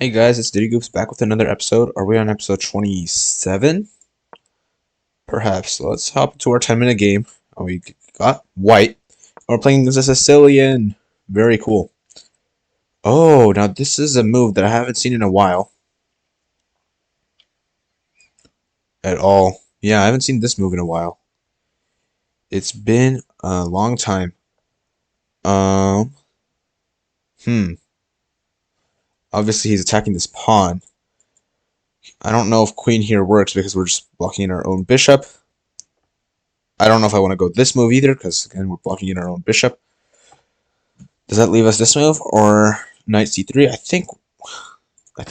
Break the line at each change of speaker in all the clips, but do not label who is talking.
Hey guys, it's Diddy Goops back with another episode. Are we on episode 27? Perhaps. Let's hop into our 10-minute game. We got white. We're playing as a Sicilian. Very cool. Oh, now this is a move that I haven't seen in a while. At all. Yeah, I haven't seen this move in a while. It's been a long time. Um, hmm. Obviously he's attacking this pawn. I don't know if queen here works because we're just blocking our own bishop. I don't know if I want to go this move either, because again, we're blocking in our own bishop. Does that leave us this move or knight c3? I think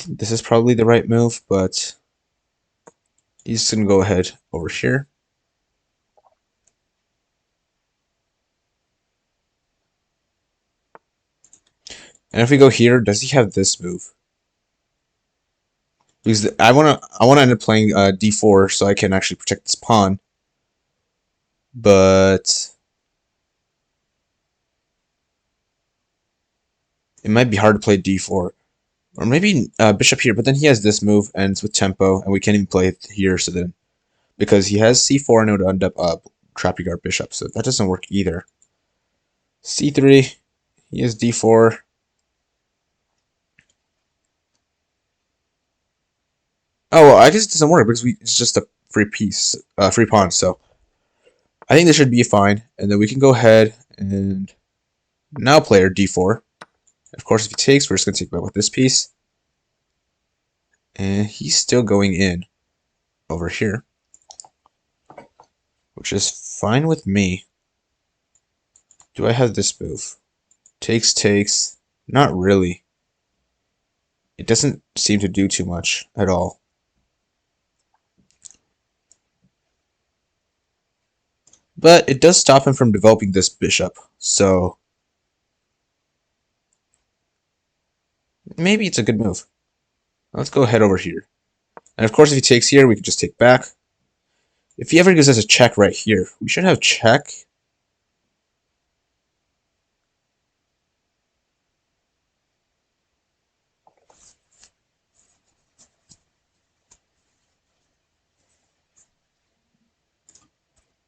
this is probably the right move, but he's gonna go ahead over here. And if we go here, does he have this move? Because I wanna end up playing d4 so I can actually protect this pawn. But it might be hard to play d4. Or maybe bishop here, but then he has this move and it's with tempo, and we can't even play it here, so then because he has c4 and it would end up trapping our bishop, so that doesn't work either. c3, he has d4. Oh, well, I guess it doesn't work because it's just a free piece, free pawn, so I think this should be fine, and then we can go ahead and now play our d4. Of course, if he takes, we're just going to take back with this piece. And he's still going in over here, which is fine with me. Do I have this move? Takes, takes. Not really. It doesn't seem to do too much at all. But it does stop him from developing this bishop, so maybe it's a good move. Let's go ahead over here. And of course, if he takes here, we can just take back. If he ever gives us a check right here, we should have check.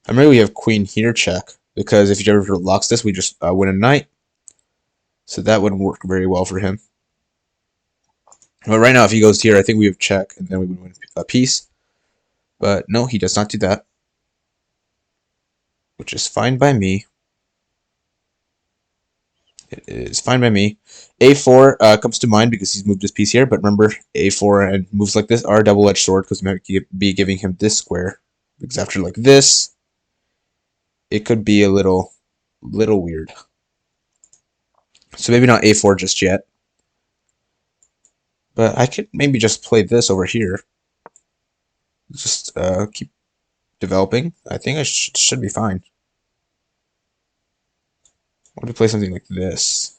I mean, we have queen here check, because if he ever locks this, we just win a knight. So that wouldn't work very well for him. But right now, if he goes here, I think we have check, and then we would win a piece. But no, he does not do that, which is fine by me. It is fine by me. A4 comes to mind because he's moved his piece here, but remember, A4 and moves like this are a double-edged sword because we might be giving him this square. Because after like this, it could be a little weird. So maybe not A4 just yet. But I could maybe just play this over here. Just keep developing. I think I should be fine. What if we play something like this?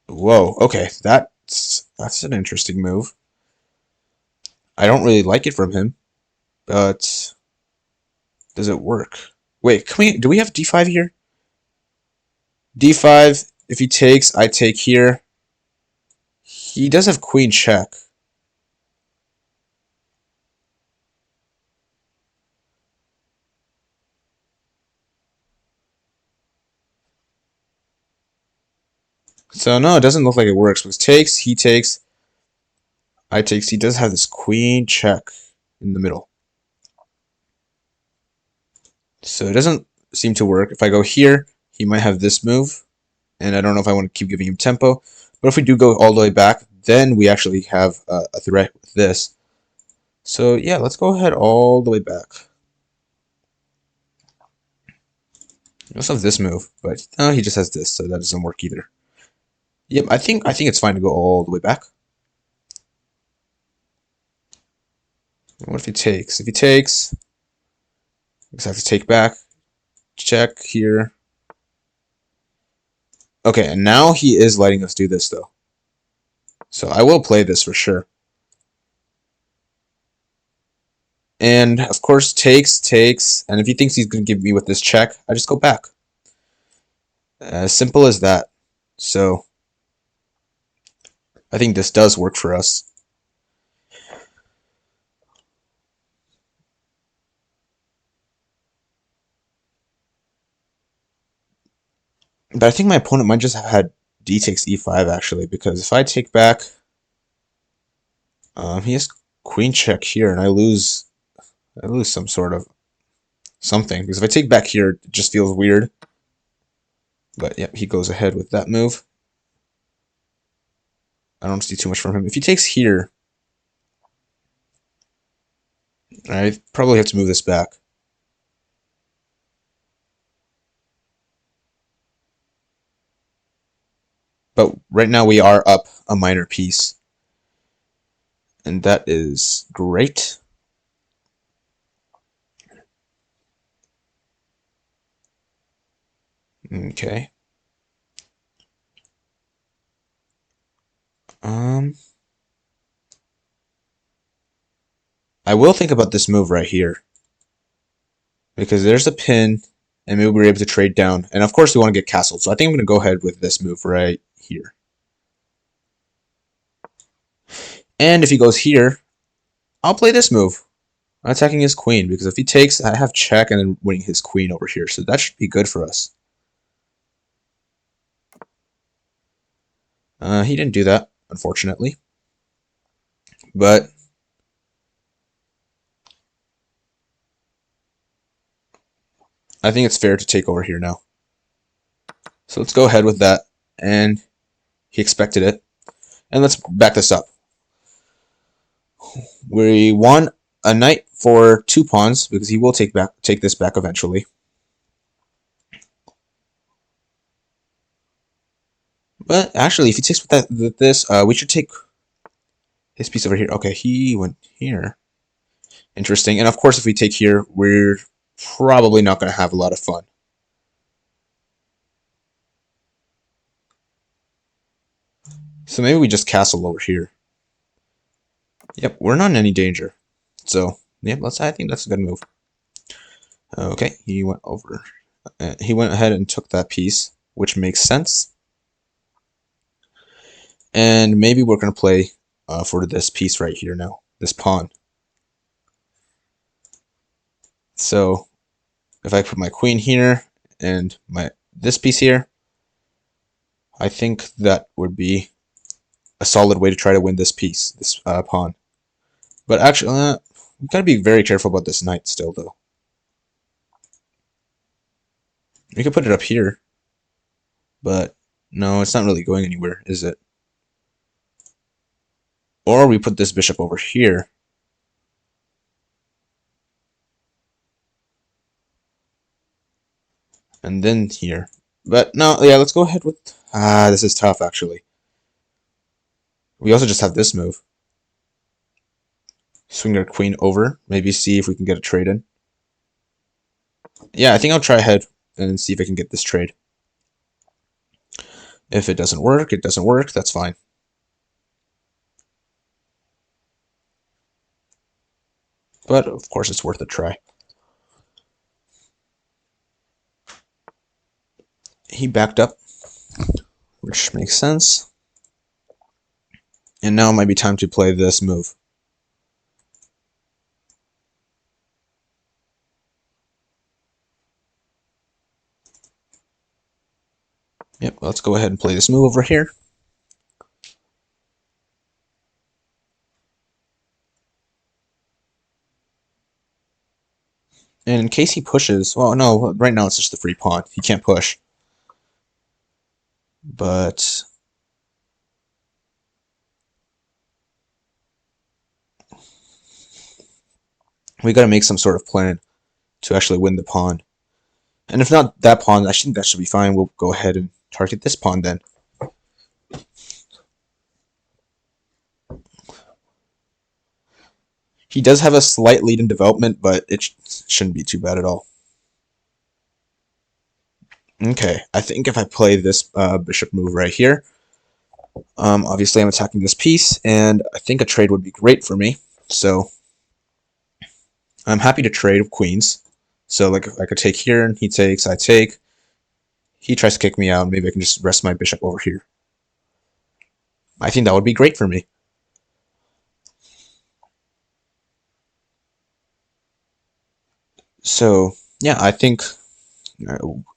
Whoa, okay, that's an interesting move. I don't really like it from him, but does it work? Wait, do we have d5 here? d5, if he takes, I take here. He does have queen check. So no, it doesn't look like it works, because takes, he takes, I takes. He does have this queen check in the middle. So it doesn't seem to work. If I go here, he might have this move, and I don't know if I want to keep giving him tempo. But if we do go all the way back, then we actually have a threat with this. So yeah, let's go ahead all the way back. He also has this move, but no, he just has this, so that doesn't work either. Yep, I think it's fine to go all the way back. What if he takes? If he takes, I just have to take back. Check here. Okay, and now he is letting us do this, though. So I will play this for sure. And, of course, takes, and if he thinks he's going to give me with this check, I just go back. As simple as that. So, I think this does work for us. But I think my opponent might just have had d takes e5 actually, because if I take back, he has queen check here, and I lose some sort of something. Because if I take back here, it just feels weird. But yep, he goes ahead with that move. I don't see too much from him. If he takes here, I probably have to move this back. But right now we are up a minor piece. And that is great. Okay. I will think about this move right here. Because there's a pin, and maybe we're able to trade down. And of course we want to get castled, so I think I'm going to go ahead with this move right here. And if he goes here, I'll play this move. I'm attacking his queen, because if he takes, I have check and then winning his queen over here, so that should be good for us. He didn't do that, unfortunately. But I think it's fair to take over here now. So let's go ahead with that. And he expected it. And let's back this up. We won a knight for 2 pawns, because he will take this back eventually. But actually, if he takes with this, we should take his piece over here. Okay, he went here. Interesting. And of course, if we take here, we're probably not going to have a lot of fun. So maybe we just castle over here. Yep, we're not in any danger. So, yep, I think that's a good move. Okay, he went over. He went ahead and took that piece, which makes sense. And maybe we're going to play for this piece right here now, this pawn. So, if I put my queen here and this piece here, I think that would be a solid way to try to win this piece, this pawn. But actually, we gotta be very careful about this knight still, though. We could put it up here, but no, it's not really going anywhere, is it? Or we put this bishop over here. And then here. But no, yeah, let's go ahead with... this is tough, actually. We also just have this move. Swing our queen over. Maybe see if we can get a trade in. Yeah, I think I'll try ahead and see if I can get this trade. If it doesn't work, it doesn't work. That's fine. But, of course, it's worth a try. He backed up, which makes sense. And now it might be time to play this move. Yep, let's go ahead and play this move over here. And in case he pushes, well, no, right now it's just the free pawn. He can't push. But we got to make some sort of plan to actually win the pawn. And if not that pawn, I think that should be fine. We'll go ahead and target this pawn then. He does have a slight lead in development, but it shouldn't be too bad at all. Okay, I think if I play this bishop move right here, obviously I'm attacking this piece, and I think a trade would be great for me. So I'm happy to trade with queens. So like I could take here, and he takes, I take. He tries to kick me out, maybe I can just rest my bishop over here. I think that would be great for me. So yeah, I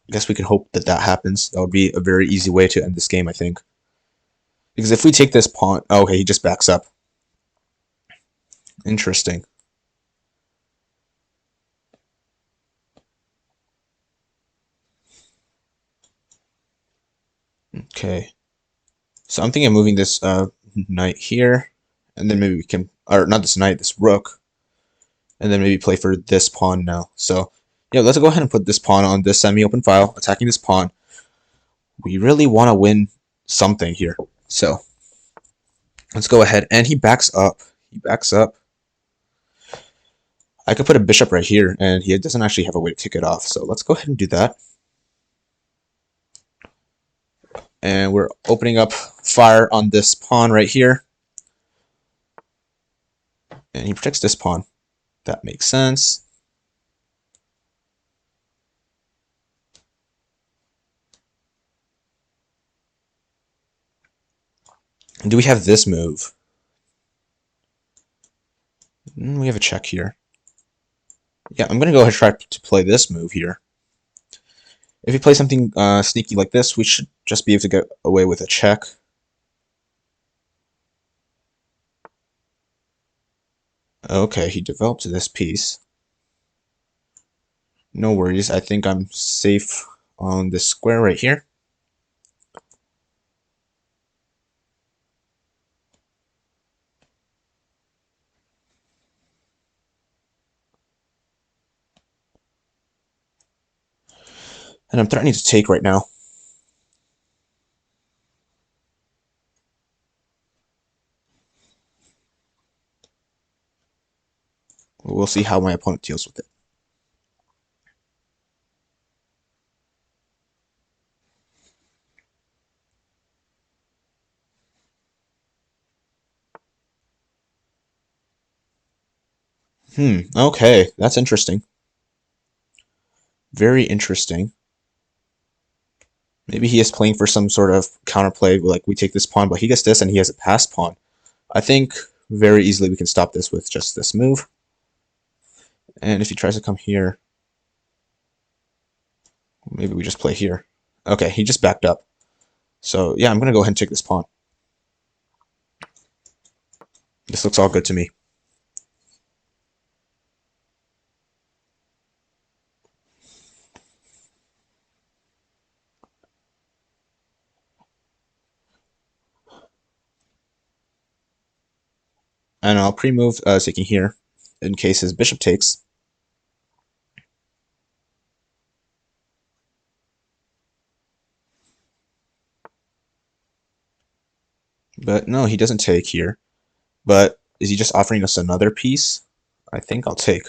guess we can hope that that happens. That would be a very easy way to end this game, I think. Because if we take this pawn, oh, okay, he just backs up. Interesting. Okay, so I'm thinking of moving this knight here, and then maybe we can, or not this knight, this rook, and then maybe play for this pawn now. So yeah, let's go ahead and put this pawn on this semi-open file, attacking this pawn. We really want to win something here. So let's go ahead, and he backs up. He backs up. I could put a bishop right here, and he doesn't actually have a way to kick it off. So let's go ahead and do that. And we're opening up fire on this pawn right here. And he protects this pawn. That makes sense. And do we have this move? We have a check here. Yeah, I'm going to go ahead and try to play this move here. If we play something sneaky like this, we should just be able to get away with a check. Okay, he developed this piece. No worries, I think I'm safe on this square right here. And I'm threatening to take right now. We'll see how my opponent deals with it. Okay, that's interesting. Very interesting. Maybe he is playing for some sort of counterplay, like we take this pawn, but he gets this and he has a passed pawn. I think very easily we can stop this with just this move. And if he tries to come here, maybe we just play here. Okay, he just backed up. So yeah, I'm going to go ahead and take this pawn. This looks all good to me. And I'll pre-move taking here in case his bishop takes. But no, he doesn't take here. But is he just offering us another piece? I think I'll take.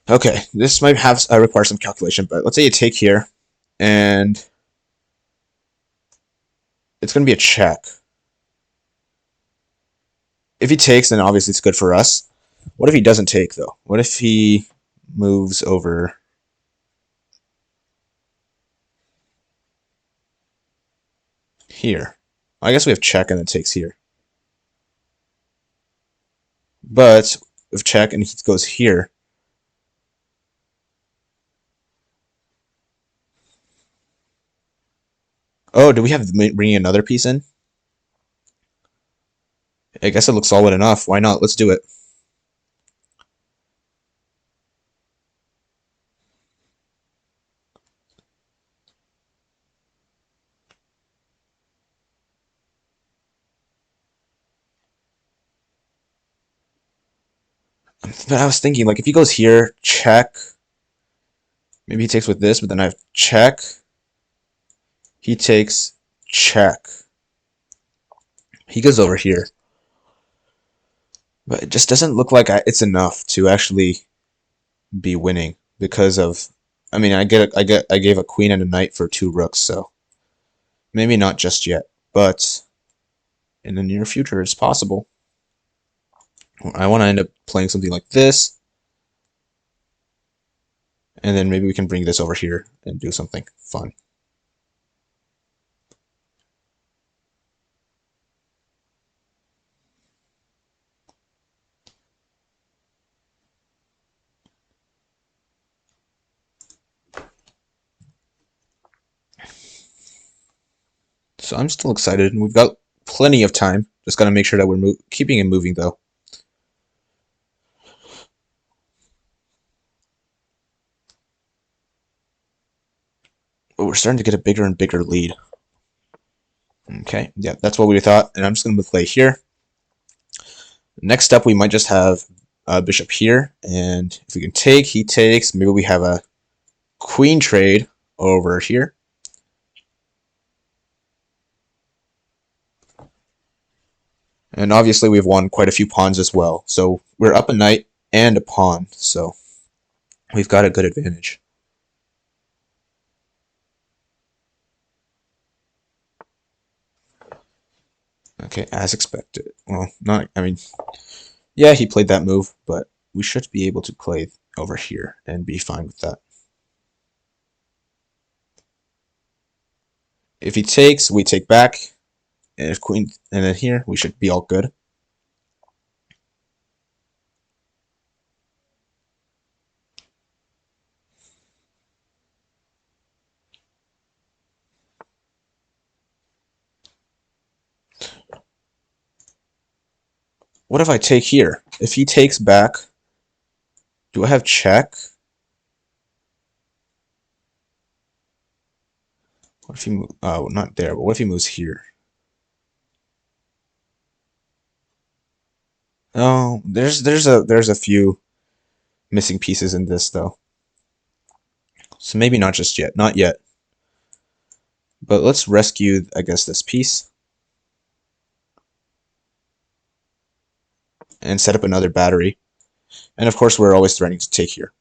Okay, this might have require some calculation, but let's say you take here, and it's going to be a check. If he takes, then obviously it's good for us. What if he doesn't take, though? What if he moves over here? I guess we have check and then takes here. But if check and he goes here, oh, do we have bringing another piece in? I guess it looks solid enough. Why not? Let's do it. But I was thinking, like, if he goes here, check. Maybe he takes with this, but then I have check. He takes check. He goes over here. But it just doesn't look like it's enough to actually be winning because of I mean, I gave a queen and a knight for 2 rooks, so maybe not just yet, but in the near future, it's possible. I want to end up playing something like this, and then maybe we can bring this over here and do something fun. So I'm still excited, and we've got plenty of time. Just got to make sure that we're keeping it moving, though. But we're starting to get a bigger and bigger lead. Okay, yeah, that's what we thought, and I'm just going to play here. Next up, we might just have bishop here, and if we can take, he takes. Maybe we have a queen trade over here. And obviously we've won quite a few pawns as well. So we're up a knight and a pawn, so we've got a good advantage. Okay, as expected. Well, not, I mean, yeah, he played that move, but we should be able to play over here and be fine with that. If he takes, we take back, and if queen, and then here, we should be all good. What if I take here? If he takes back, do I have check? What if he moves? Oh, not there, but what if he moves here? Oh, there's a few missing pieces in this though. So maybe not just yet, not yet. But let's rescue, I guess, this piece and set up another battery. And of course, we're always threatening to take here.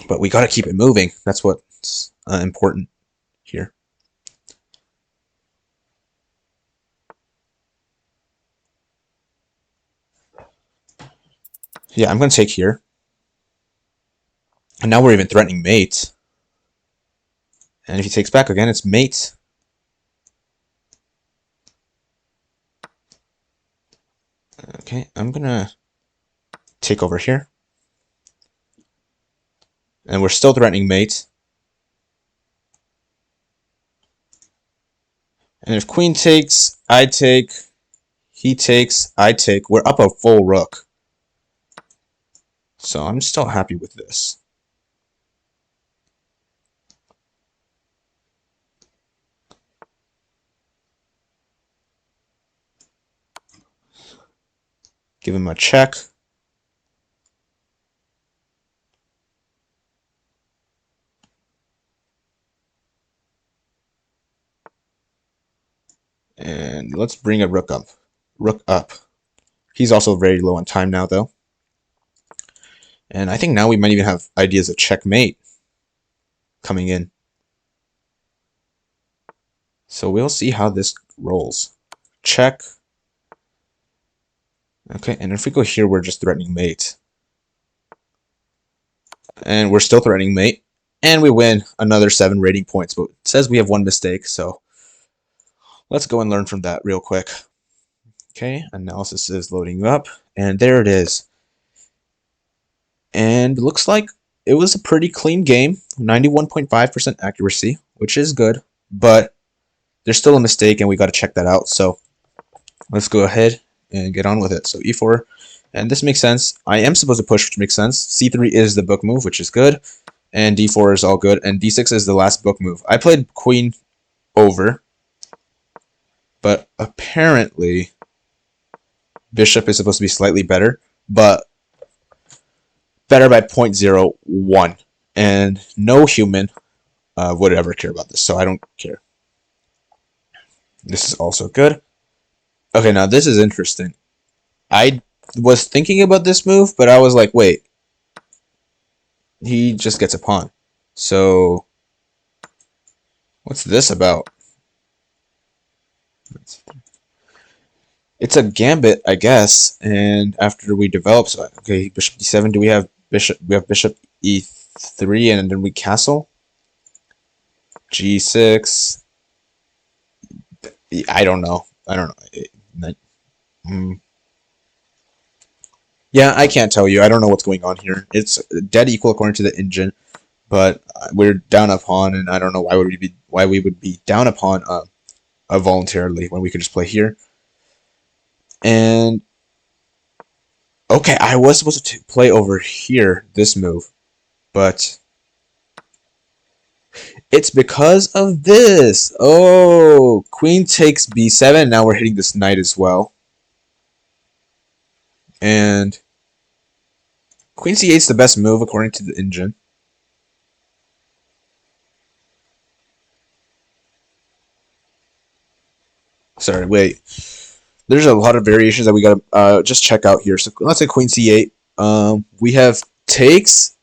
But we got to keep it moving. That's what's important here. Yeah, I'm going to take here. And now we're even threatening mate. And if he takes back again, it's mate. Okay, I'm going to take over here. And we're still threatening mate. And if queen takes, I take, he takes, I take, we're up a full rook. So I'm still happy with this. Give him a check. And let's bring a rook up. Rook up. He's also very low on time now, though. And I think now we might even have ideas of checkmate coming in. So we'll see how this rolls. Check. Okay, and if we go here, we're just threatening mate. And we're still threatening mate. And we win another 7 rating points, but it says we have 1 mistake, so let's go and learn from that real quick. Okay, analysis is loading up, and there it is. And it looks like it was a pretty clean game, 91.5% accuracy, which is good, but there's still a mistake, and we got to check that out. So let's go ahead and get on with it. So e4, and this makes sense. I am supposed to push, which makes sense. c3 is the book move, which is good, and d4 is all good, and d6 is the last book move. I played queen over, but apparently bishop is supposed to be slightly better, but better by 0.01, and no human would ever care about this, so I don't care. This is also good. Okay, now this is interesting. I was thinking about this move, but I was like, wait, he just gets a pawn. So what's this about? It's a gambit, I guess. And after we develop, so okay, bishop d7. Do we have bishop? We have bishop e3, and then we castle. G6. I don't know. I don't know. Mm. Yeah, I can't tell you. I don't know what's going on here. It's dead equal according to the engine, but we're down a pawn, and I don't know why we would be down a pawn voluntarily when we could just play here. And okay, I was supposed to play over here this move, but it's because of this. Oh, queen takes b7. Now we're hitting this knight as well, and queen c8 is the best move according to the engine. Sorry, wait. There's a lot of variations that we gotta just check out here. So let's say queen c8. We have takes,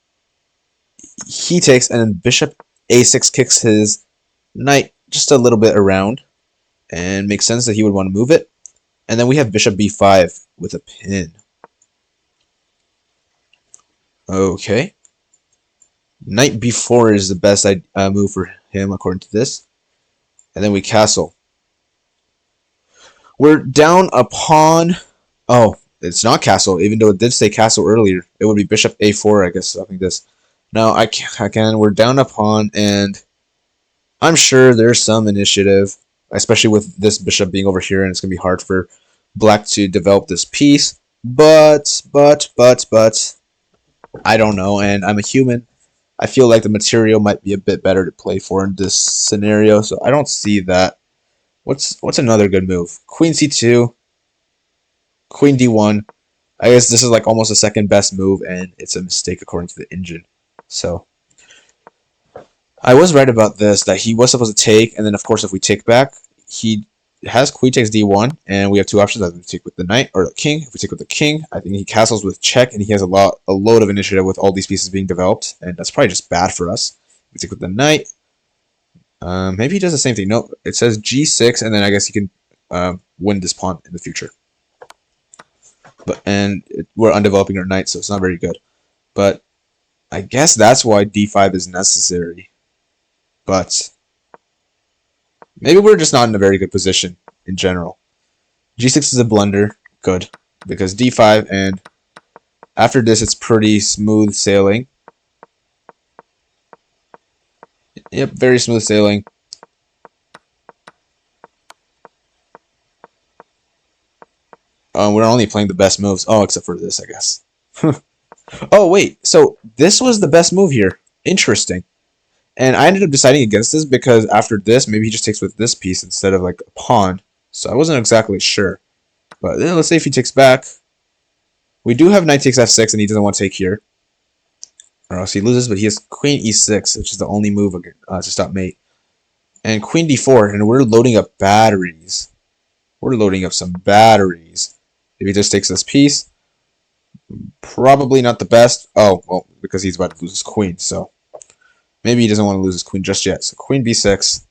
he takes, and then bishop a6 kicks his knight just a little bit around, and makes sense that he would want to move it. And then we have bishop b5 with a pin. Okay. Knight b4 is the best move for him according to this. And then we castle. We're down a pawn. Oh, it's not castle, even though it did say castle earlier. It would be bishop a4, I guess, something this. Now, we're down a pawn, and I'm sure there's some initiative, especially with this bishop being over here, and it's going to be hard for black to develop this piece. But, I don't know, and I'm a human. I feel like the material might be a bit better to play for in this scenario, so I don't see that. What's another good move? Queen c2, queen d1. I guess this is like almost the second best move, and it's a mistake according to the engine. So I was right about this, that he was supposed to take, and then of course if we take back, he has queen takes d1, and we have two options: either we take with the knight or the king. If we take with the king, I think he castles with check, and he has a load of initiative with all these pieces being developed, and that's probably just bad for us. If we take with the knight, maybe he does the same thing. No, it says g6, and then I guess he can win this pawn in the future. We're undeveloping our knight, so it's not very good. But I guess that's why d5 is necessary. But maybe we're just not in a very good position in general. g6 is a blunder. Good. Because d5, and after this it's pretty smooth sailing. Yep, very smooth sailing. We're only playing the best moves. Oh, except for this, I guess. Oh, wait. So this was the best move here. Interesting. And I ended up deciding against this because after this, maybe he just takes with this piece instead of like a pawn. So I wasn't exactly sure. But let's say if he takes back. We do have knight takes f6, and he doesn't want to take here. Or else he loses, but he has queen e6, which is the only move to stop mate. And queen d4, and we're loading up batteries. We're loading up some batteries. If he just takes this piece, probably not the best. Oh, well, because he's about to lose his queen, so maybe he doesn't want to lose his queen just yet. So queen b6.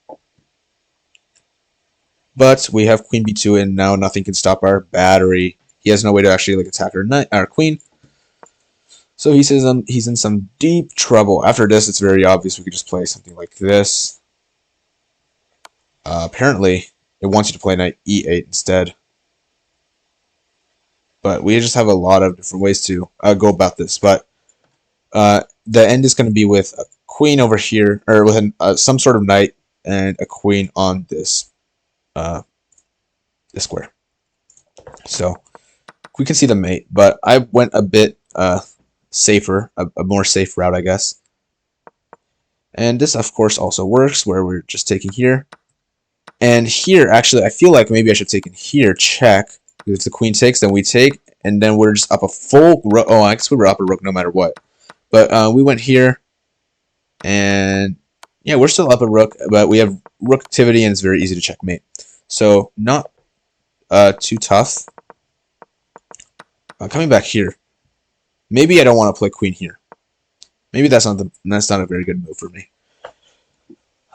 But we have queen b2, and now nothing can stop our battery. He has no way to actually like attack our queen. So he says he's in some deep trouble. After this, it's very obvious we could just play something like this. Apparently, it wants you to play knight e8 instead. But we just have a lot of different ways to go about this. But the end is going to be with a queen over here, or with some sort of knight and a queen on this square. So we can see the mate, but I went a bit safer, a more safe route, I guess. And this, of course, also works, where we're just taking here. And here, actually, I feel like maybe I should take in here, check. If the queen takes, then we take, and then we're just up a full rook. Oh, I guess we were up a rook no matter what. But we went here, and yeah, we're still up a rook, but we have rook activity, and it's very easy to checkmate. So not too tough. Coming back here, maybe I don't want to play queen here. Maybe that's not a very good move for me.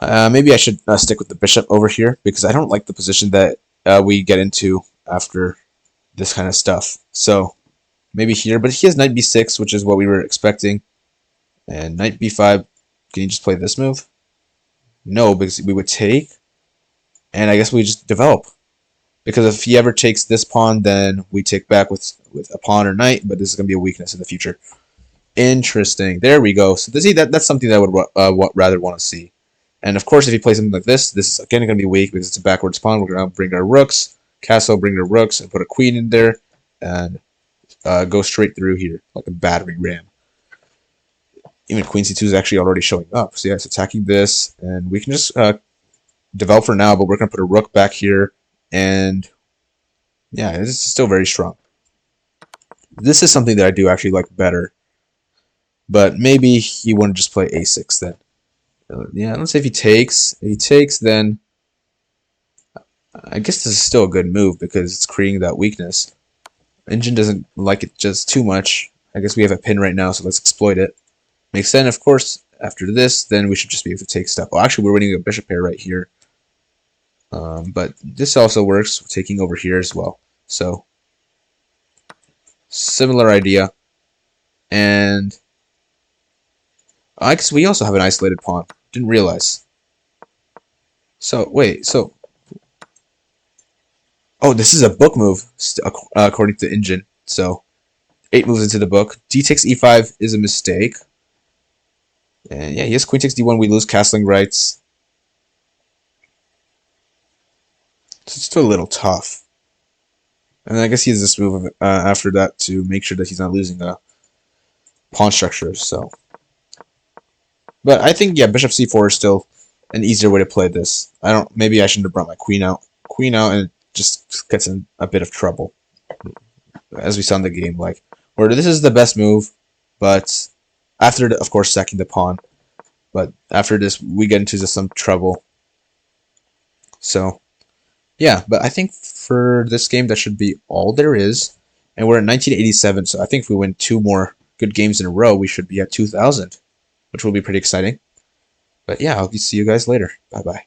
Maybe I should stick with the bishop over here because I don't like the position that we get into after this kind of stuff. So maybe here, but he has knight b6, which is what we were expecting, and knight b5. Can you just play this move? No, because we would take, and I guess we just develop. Because if he ever takes this pawn, then we take back with a pawn or knight, but this is going to be a weakness in the future. Interesting. There we go. So see, that's something that I would rather want to see. And of course, if you play something like this is again going to be weak because it's a backwards pawn. We're going to bring our rooks, castle, bring our rooks, and put a queen in there, and go straight through here like a battering ram. Even queen c2 is actually already showing up. So yeah, it's attacking this, and we can just develop for now, but we're going to put a rook back here, and yeah, this is still very strong. This is something that I do actually like better, but maybe he wouldn't just play a6 then. Yeah, let's say if he takes, then I guess this is still a good move because it's creating that weakness. Engine doesn't like it just too much. I guess we have a pin right now, so let's exploit it. Makes sense, of course. After this, then we should just be able to take stuff. Well, actually, we're winning a bishop pair right here. But this also works, taking over here as well. So, similar idea. And I guess we also have an isolated pawn. Didn't realize. So, wait, so... Oh, this is a book move, according to Engine. So, 8 moves into the book. D takes e5 is a mistake. And yeah, he has queen takes d1. We lose castling rights. It's still a little tough. And I guess he has this move after that to make sure that he's not losing a pawn structure. So, but I think yeah, bishop c4 is still an easier way to play this. Maybe I shouldn't have brought my queen out. And it just gets in a bit of trouble, as we saw in the game. Like, where this is the best move, but after, of course, sacking the pawn. But after this, we get into some trouble. So, yeah, but I think for this game, that should be all there is. And we're at 1987, so I think if we win 2 more good games in a row, we should be at 2000, which will be pretty exciting. But yeah, I'll see you guys later. Bye-bye.